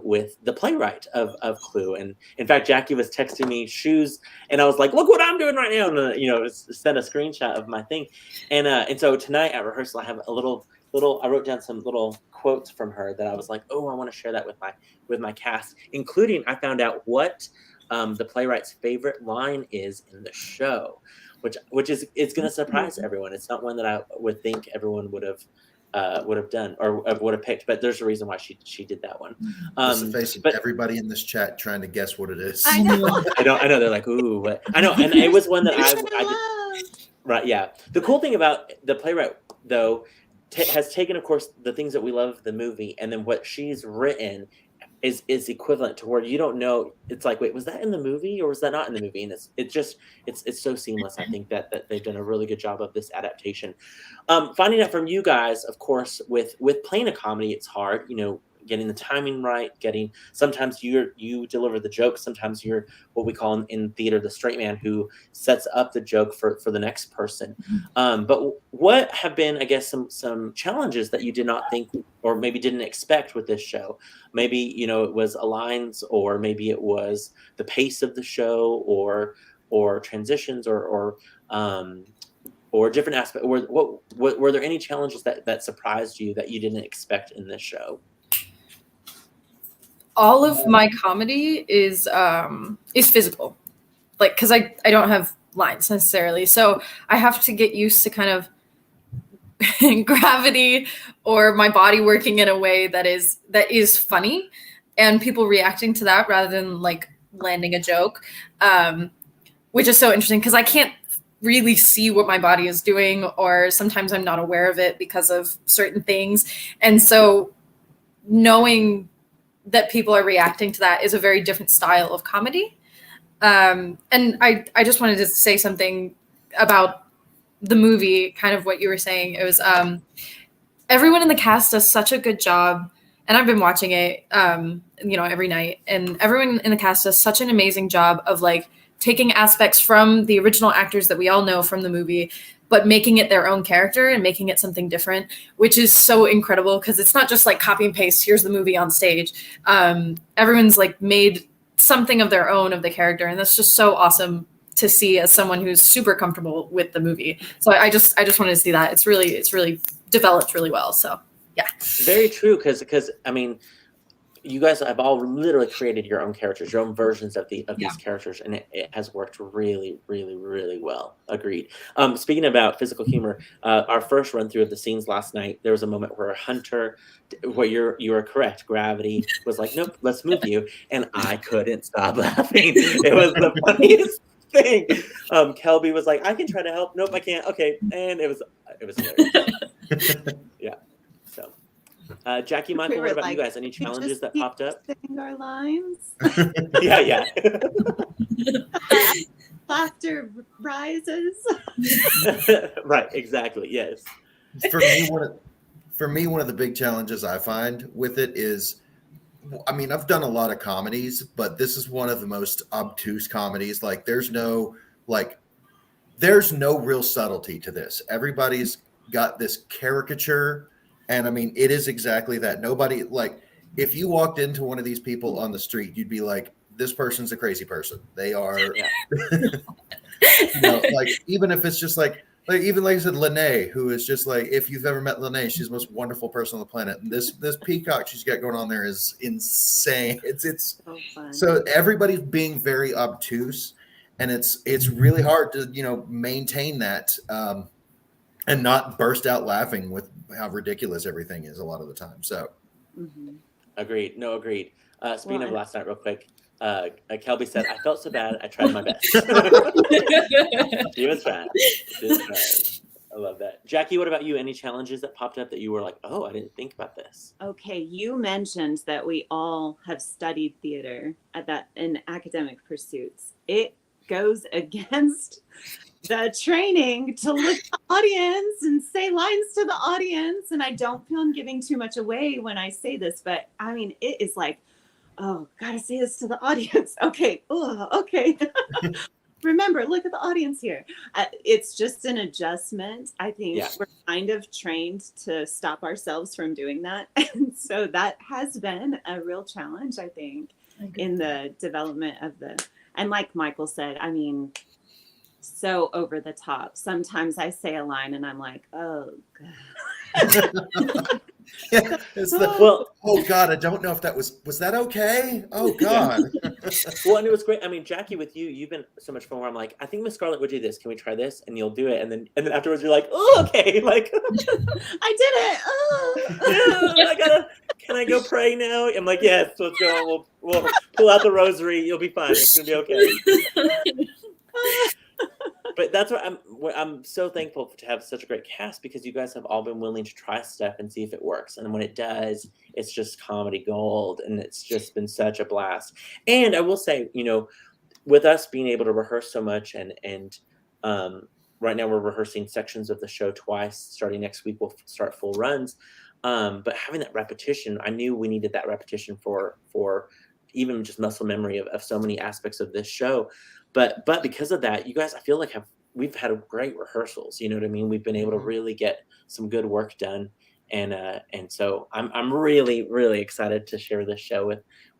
with the playwright of Clue. And in fact, Jackie was texting me shoes, and I was like, "Look what I'm doing right now!" And sent a screenshot of my thing. And so tonight at rehearsal, I have a little. I wrote down some little quotes from her that I was like, oh, I want to share that with my cast, including I found out what the playwright's favorite line is in the show, which is it's going to surprise everyone. It's not one that I would think everyone would have done or would have picked, but there's a reason why she did that one. But everybody in this chat trying to guess what it is. I know. I know they're like, ooh, but I know, and it was one that I did. Right, yeah. The cool thing about the playwright, though, has taken, of course, the things that we love the movie, and then what she's written is equivalent to where you don't know. It's like, wait, was that in the movie or was that not in the movie? And it's so seamless. I think that they've done a really good job of this adaptation. Finding out from you guys, of course, with playing a comedy, it's hard. Getting the timing right, sometimes you deliver the joke, sometimes you're what we call in theater the straight man who sets up the joke for the next person. But what have been, I guess, some challenges that you did not think or maybe didn't expect with this show? Maybe it was lines, or maybe it was the pace of the show, or transitions, or different aspects. Were there any challenges that surprised you that you didn't expect in this show? All of my comedy is physical, like, because I don't have lines necessarily, so I have to get used to kind of gravity or my body working in a way that is funny and people reacting to that rather than like landing a joke, which is so interesting because I can't really see what my body is doing, or sometimes I'm not aware of it because of certain things. And so knowing that people are reacting to that is a very different style of comedy. And I just wanted to say something about the movie, kind of what you were saying. It was everyone in the cast does such a good job, and I've been watching it every night, and everyone in the cast does such an amazing job of like taking aspects from the original actors that we all know from the movie, but making it their own character and making it something different, which is so incredible because it's not just like copy and paste, here's the movie on stage. Everyone's like made something of their own of the character, and that's just so awesome to see as someone who's super comfortable with the movie. So I just wanted to see that. It's really developed really well. So yeah. Very true, because I mean, you guys have all literally created your own characters, your own versions of these characters, and it has worked really, really, really well. Agreed. Speaking about physical humor, our first run through of the scenes last night, there was a moment where Hunter, where you were correct, Gravity was like, nope, let's move you, and I couldn't stop laughing. It was the funniest thing. Kelby was like, I can try to help. Nope, I can't. Okay, and it was hilarious. Yeah. So. Jackie, Michael, what about you guys? Any challenges that popped up? Saying our lines. Yeah. Laughter rises. Right, exactly. Yes. For me, one of the big challenges I find with it is, I mean, I've done a lot of comedies, but this is one of the most obtuse comedies. Like, there's no real subtlety to this. Everybody's got this caricature. And I mean, it is exactly that. Nobody, like, if you walked into one of these people on the street, you'd be like, this person's a crazy person. They are, like, even if it's just like even like I said, Lene, who is just like, if you've ever met Lene, she's the most wonderful person on the planet. And this peacock she's got going on there is insane. It's so fun. So everybody's being very obtuse, and it's really hard to, maintain that, and not burst out laughing with how ridiculous everything is a lot of the time. So, Agreed. No, agreed. Speaking of last night, real quick, Kelby said, I felt so bad. I tried my best. She was trying. I love that. Jackie, what about you? Any challenges that popped up that you were like, oh, I didn't think about this? Okay, you mentioned that we all have studied theater in academic pursuits. It goes against the training to look at the audience and say lines to the audience. And I don't feel I'm giving too much away when I say this, but I mean, it is like, oh, gotta say this to the audience. Okay. Oh, okay. Remember, look at the audience here. It's just an adjustment. I think we're kind of trained to stop ourselves from doing that. And so that has been a real challenge, I think, in the development of and like Michael said, I mean, so over the top. Sometimes I say a line and I'm like, oh, God. Oh God, I don't know if that was that okay? Oh God. Well, and it was great. I mean, Jackie, with you've been so much fun where I'm like, I think Miss Scarlett would do this. Can we try this? And you'll do it. And then afterwards you're like, oh, okay. Like I did it. Oh. Can I go pray now? I'm like, yes, let's go. We'll pull out the rosary. You'll be fine. It's gonna be okay. But that's what I'm so thankful to have such a great cast, because you guys have all been willing to try stuff and see if it works. And when it does, it's just comedy gold, and it's just been such a blast. And I will say, with us being able to rehearse so much, and right now we're rehearsing sections of the show twice. Starting next week, we'll start full runs. But having that repetition, I knew we needed that repetition for even just muscle memory of so many aspects of this show. But because of that, you guys, I feel like we've had great rehearsals. You know what I mean? We've been able to really get some good work done, and so I'm really, really excited to share this show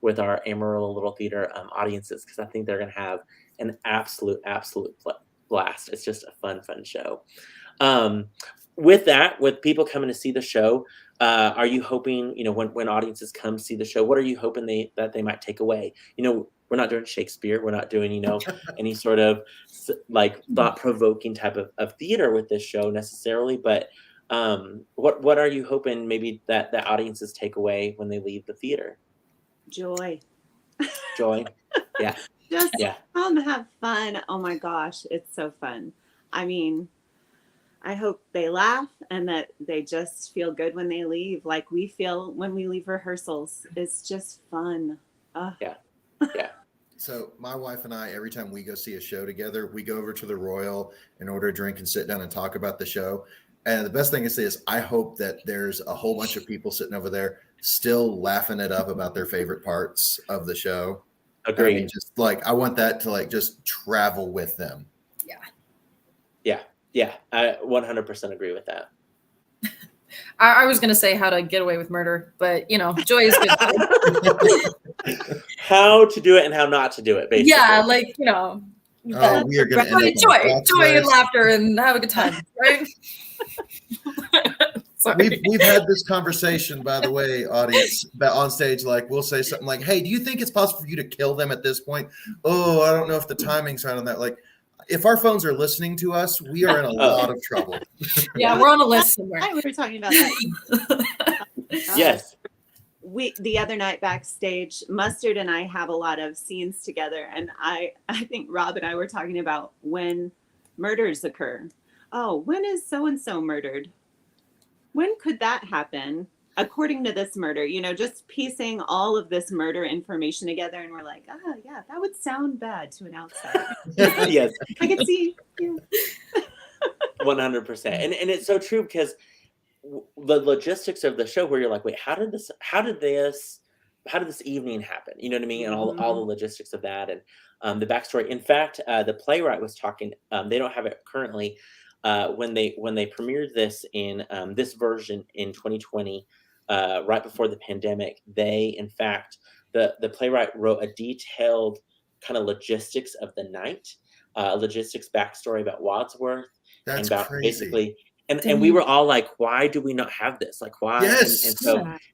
with our Amarillo Little Theater audiences, because I think they're going to have an absolute blast. It's just a fun show. With people coming to see the show, are you hoping, when audiences come see the show, what are you hoping that they might take away? We're not doing Shakespeare. We're not doing, any sort of like thought-provoking type of theater with this show necessarily. But what are you hoping maybe that the audiences take away when they leave the theater? Joy. Yeah. Just come have fun. Oh my gosh, it's so fun. I mean, I hope they laugh and that they just feel good when they leave, like we feel when we leave rehearsals. It's just fun. Yeah. So my wife and I, every time we go see a show together, we go over to the Royal and order a drink and sit down and talk about the show. And the best thing is this: I hope that there's a whole bunch of people sitting over there still laughing it up about their favorite parts of the show. Agreed. I mean, just like, I want that to like just travel with them. Yeah. I 100% agree with that. I was going to say how to get away with murder, but joy is good. How to do it and how not to do it, basically. Yeah, like, we are going to joy and laughter and have a good time, right? Sorry. We've had this conversation, by the way, audience, but on stage, like we'll say something like, "Hey, do you think it's possible for you to kill them at this point?" Oh, I don't know if the timing's right on that. Like, if our phones are listening to us, we are in a lot of trouble. Yeah, we're on a list somewhere. We were talking about that. Yes. The other night backstage, Mustard and I have a lot of scenes together, and I think Rob and I were talking about when murders occur. Oh, when is so and so murdered? When could that happen? According to this murder, just piecing all of this murder information together, and we're like, yeah, that would sound bad to an outsider. Yes. I can see. Yeah. 100%. And it's so true because the logistics of the show where you're like, wait, how did this evening happen? You know what I mean? And all the logistics of that and the backstory. In fact, the playwright was talking, they don't have it currently. When they premiered this in this version in 2020, right before the pandemic, they, in fact, the playwright wrote a detailed kind of logistics of the night, logistics backstory about Wadsworth. That's and about crazy. basically and we were all like, why do we not have this? Like, why? Yes. And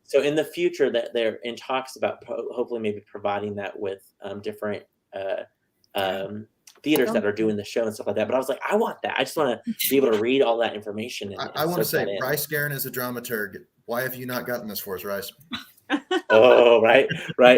so in the future that they're in talks about hopefully maybe providing that with different theaters that are doing the show and stuff like that. But I was like, I want that. I just want to be able to read all that information. And I want to say, Rice Guerin is a dramaturg. Why have you not gotten this for us, Rice? Oh, right,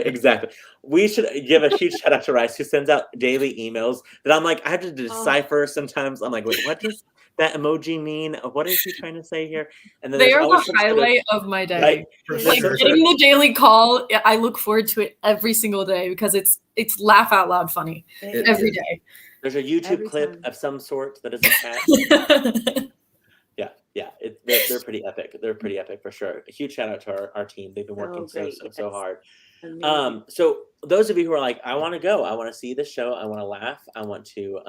exactly. We should give a huge shout out to Rice, who sends out daily emails that I'm like, I have to decipher sometimes. I'm like, wait, what does that emoji mean? What is he trying to say here? And then they are the highlight of my day. Right? Like getting the daily call, I look forward to it every single day because it's laugh out loud funny every day. There's a YouTube clip of some sort that is attached. Yeah, they're pretty epic. They're pretty epic for sure. A huge shout out to our team. They've been working so hard. Amazing. So those of you who are like, I want to go, I want to see this show, I want to laugh, I want to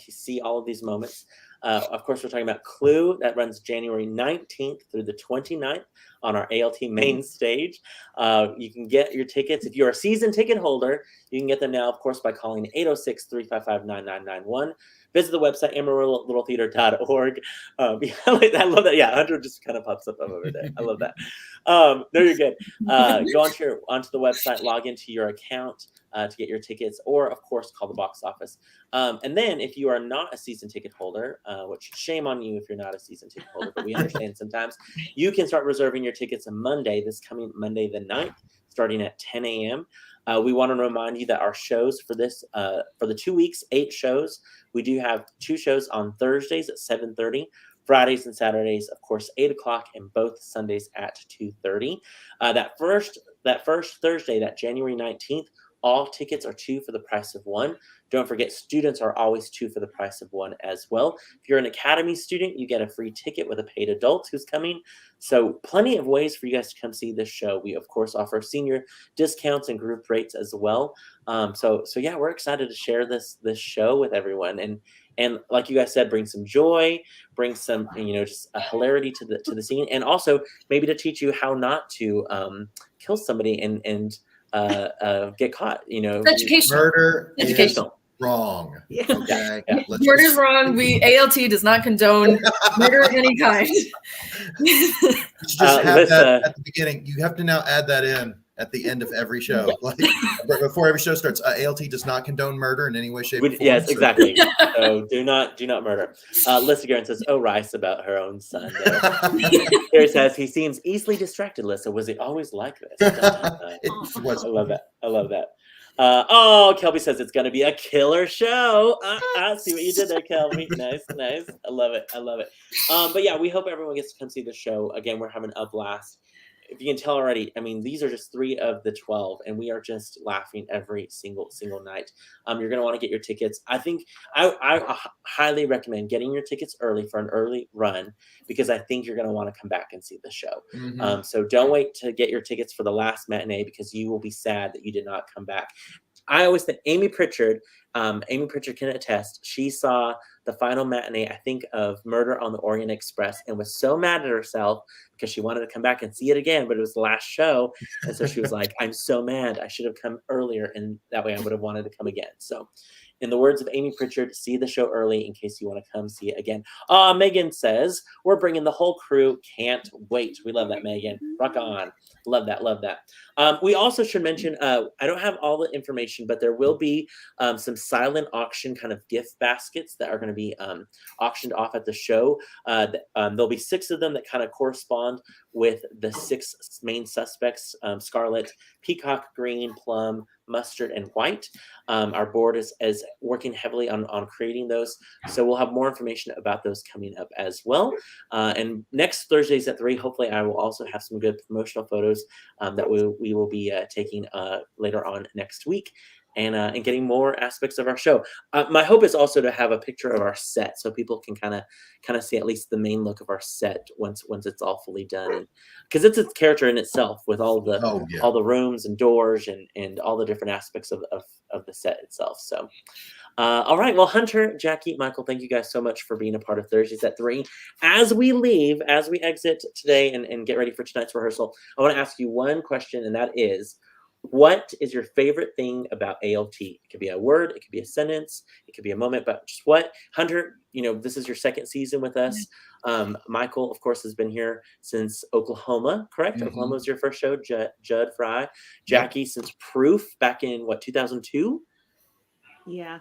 see all of these moments. Of course, we're talking about Clue that runs January 19th through the 29th on our ALT main stage. You can get your tickets if you're a season ticket holder. You can get them now, of course, by calling 806-355-9991. Visit the website, amarillo.littletheater.org. I love that. Yeah, 100 just kind of pops up over there. I love that. No, you're good. Go onto the website, log into your account to get your tickets, or, of course, call the box office. And then if you are not a season ticket holder, which shame on you if you're not a season ticket holder, but we understand sometimes, you can start reserving your tickets on this coming Monday the 9th, starting at 10 a.m. We want to remind you that our shows for the 2 weeks, 8 shows, we do have 2 shows on Thursdays at 7:30, Fridays and Saturdays, of course, 8 o'clock, and both Sundays at 2:30. That first Thursday, that January 19th, all tickets are 2 for the price of 1. Don't forget, students are always 2 for the price of 1 as well. If you're an Academy student, you get a free ticket with a paid adult who's coming. So plenty of ways for you guys to come see this show. We, of course, offer senior discounts and group rates as well. So yeah, we're excited to share this show with everyone. And like you guys said, bring some joy, bring some, just a hilarity to the scene. And also maybe to teach you how not to kill somebody and get caught. Educational. Murder is wrong. Yeah. Okay. Yeah. Murder is wrong. ALT does not condone murder of any kind. You just have that at the beginning. You have to now add that in at the end of every show. Like before every show starts, ALT does not condone murder in any way, shape, or form. Yes, exactly. So do not murder. Lissa Guerin says, "Oh, Rice about her own son." Gary says he seems easily distracted. Lissa, was he always like this? It was. I love that. Kelby says it's going to be a killer show. See what you did there, Kelby. Nice. I love it. But yeah, we hope everyone gets to come see the show. Again, we're having a blast. If you can tell already, I mean, these are just 3 of the 12, and we are just laughing every single night. You're going to want to get your tickets. I think I highly recommend getting your tickets early for an early run, because I think you're going to want to come back and see the show. Mm-hmm. So don't wait to get your tickets for the last matinee, because you will be sad that you did not come back. I always think Amy Pritchard can attest. She saw the final matinee, I think, of Murder on the Orient Express, and was so mad at herself because she wanted to come back and see it again, but it was the last show. And so she was like, I'm so mad. I should have come earlier, and that way I would have wanted to come again. So In the words of Amy Pritchard, see the show early in case you want to come see it again. Megan says, we're bringing the whole crew. Can't wait. We love that, Megan. Rock on. Love that. Love that. We also should mention, I don't have all the information, but there will be some silent auction kind of gift baskets that are going to be auctioned off at the show. There'll be 6 of them that kind of correspond with the 6 main suspects: scarlet, peacock green, plum, mustard, and white. Our board is working heavily on creating those, so we'll have more information about those coming up as well. And next Thursdays at 3, hopefully I will also have some good promotional photos that we will be taking later on next week, and getting more aspects of our show. My hope is also to have a picture of our set so people can kind of see at least the main look of our set once it's all fully done, because it's a character in itself with all the rooms and doors and all the different aspects of the set itself. So all right, well, Hunter, Jackie, Michael, thank you guys so much for being a part of Thursdays at 3. As we exit today and get ready for tonight's rehearsal, I want to ask you one question, and that is, what is your favorite thing about ALT? It could be a word, it could be a sentence, it could be a moment, but just what? Hunter, this is your 2nd season with us. Michael, of course, has been here since Oklahoma, correct? Mm-hmm. Oklahoma was your first show, Judd Fry. Jackie, since Proof back in, 2002? Yeah.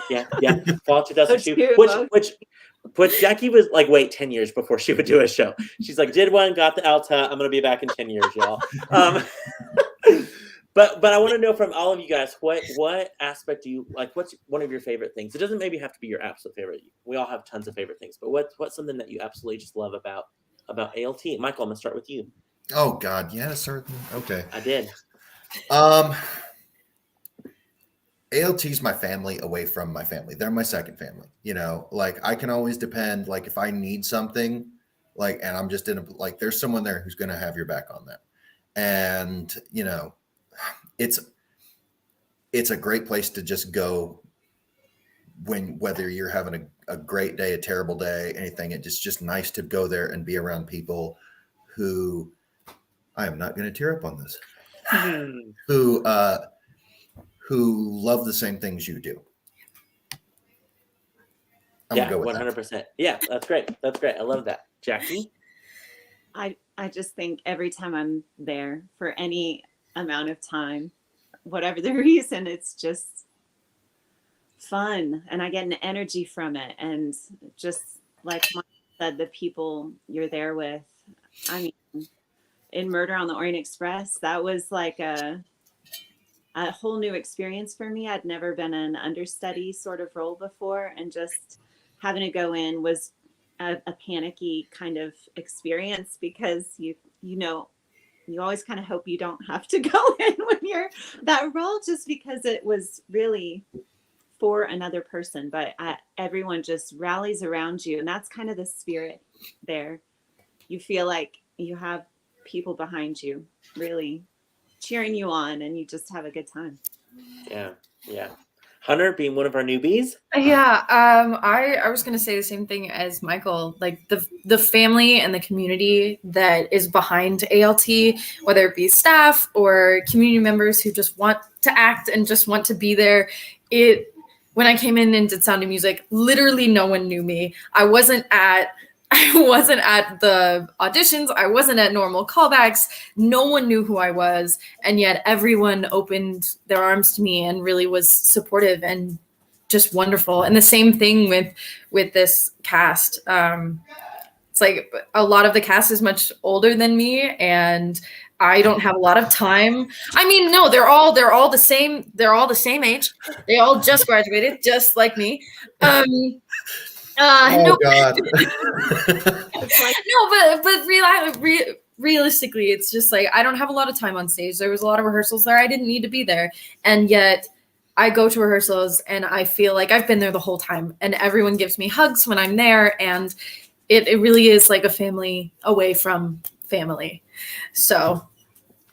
Yeah, fall 2002, which Jackie was like, wait, 10 years before she would do a show. She's like, did one, got the Alta, I'm going to be back in 10 years, y'all. But I want to know from all of you guys, what aspect do you like? What's one of your favorite things? It doesn't maybe have to be your absolute favorite. We all have tons of favorite things, but what's something that you absolutely just love about ALT? Michael, I'm gonna start with you. Oh God, yeah, certainly. Okay, I did. ALT's my family away from my family. They're my second family. Like I can always depend. Like if I need something, and I'm just there's someone there who's gonna have your back on that. And it's a great place to just go whether you're having a great day, a terrible day, anything. It's just nice to go there and be around people who, I am not going to tear up on this, who love the same things you do. I'm gonna go with 100%. That. Yeah, that's great. That's great. I love that. Jackie? I just think every time I'm there for any amount of time, whatever the reason, it's just fun and I get an energy from it. And just like Mike said, the people you're there with, I mean, in Murder on the Orient Express, that was like a whole new experience for me. I'd never been an understudy sort of role before, and just having to go in was a panicky kind of experience, because you always kind of hope you don't have to go in when you're that role, just because it was really for another person, but everyone just rallies around you, and that's kind of the spirit there. You feel like you have people behind you really cheering you on, and you just have a good time. Yeah. Hunter, being one of our newbies. Yeah, I was gonna say the same thing as Michael. Like the family and the community that is behind ALT, whether it be staff or community members who just want to act and just want to be there. When I came in and did Sound of Music, literally no one knew me. I wasn't at the auditions. I wasn't at normal callbacks. No one knew who I was. And yet everyone opened their arms to me and really was supportive and just wonderful. And the same thing with this cast. It's like a lot of the cast is much older than me, and I don't have a lot of time. I mean, no, they're all the same. They're all the same age. They all just graduated, just like me. Oh God. No, but realistically, it's just like I don't have a lot of time on stage. There was a lot of rehearsals there. I didn't need to be there, and yet I go to rehearsals and I feel like I've been there the whole time. And everyone gives me hugs when I'm there, and it really is like a family away from family. So,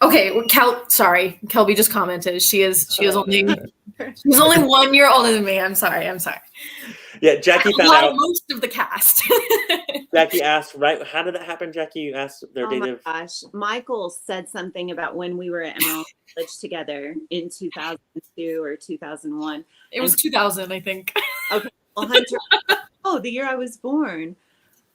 okay, Kelby just commented. She's only 1 year older than me. I'm sorry. Yeah, Jackie found out. Most of the cast. Jackie asked, right? How did that happen, Jackie? You asked their Oh date my of. gosh. Michael said something about when we were at Emerald Village together in 2002 or 2001. It was 2000, I think. Okay. Well, Hunter, the year I was born.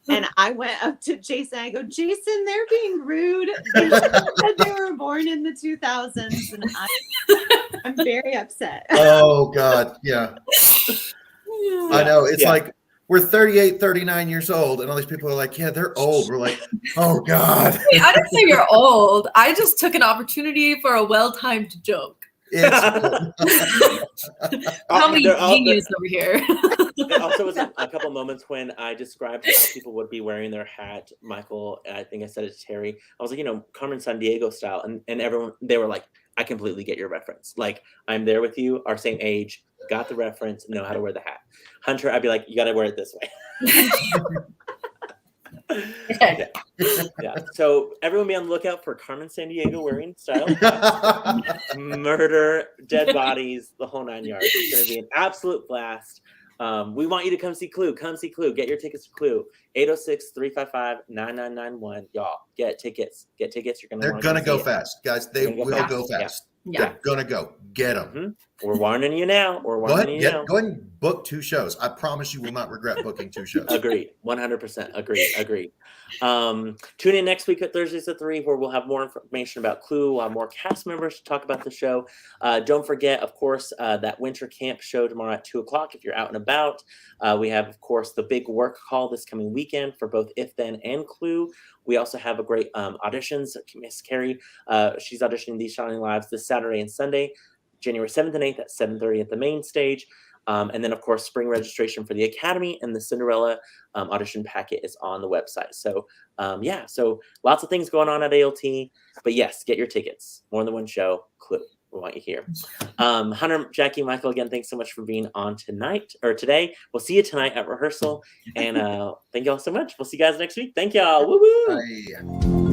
And I went up to Jason. I go, Jason, they're being rude. They said they were born in the 2000s. And I'm very upset. Oh, God. Yeah. I know. It's like we're 38, 39 years old. And all these people are like, yeah, they're old. We're like, oh, God. Wait, I didn't say you're old. I just took an opportunity for a well-timed joke. Comedy genius over here. There also was a couple moments when I described how people would be wearing their hat. Michael, I think I said it to Terry. I was like, Carmen Sandiego style, and everyone, they were like, I completely get your reference. Like, I'm there with you, our same age, got the reference, know how to wear the hat. Hunter, I'd be like, you got to wear it this way. Yeah. So everyone be on the lookout for Carmen Sandiego wearing style, murder, dead bodies, the whole 9 yards. It's going to be an absolute blast. We want you to come see Clue. Come see Clue. Get your tickets to Clue. 806-355-9991. Y'all, get tickets. Get tickets. They're going to go fast, guys. They will go fast. Yeah. They're going to go. Get them. Mm-hmm. We're warning you now. Go ahead and book 2 shows. I promise you will not regret booking 2 shows. Agreed. 100%. Agreed. Tune in next week at Thursdays at 3, where we'll have more information about Clue. We'll have more cast members to talk about the show. Don't forget, of course, that winter camp show tomorrow at 2 o'clock if you're out and about. We have, of course, the big work call this coming weekend for both If Then and Clue. We also have a great auditions. Miss Carrie, she's auditioning These Shining Lives this Saturday and Sunday, January 7th and 8th at 7:30 at the main stage. And then, of course, spring registration for the Academy and the Cinderella audition packet is on the website. So, so lots of things going on at ALT. But yes, get your tickets. More than one show. Clue. We want you here. Hunter, Jackie, Michael, again, thanks so much for being on today. We'll see you tonight at rehearsal. And thank you all so much. We'll see you guys next week. Thank y'all. Woo-woo. Bye.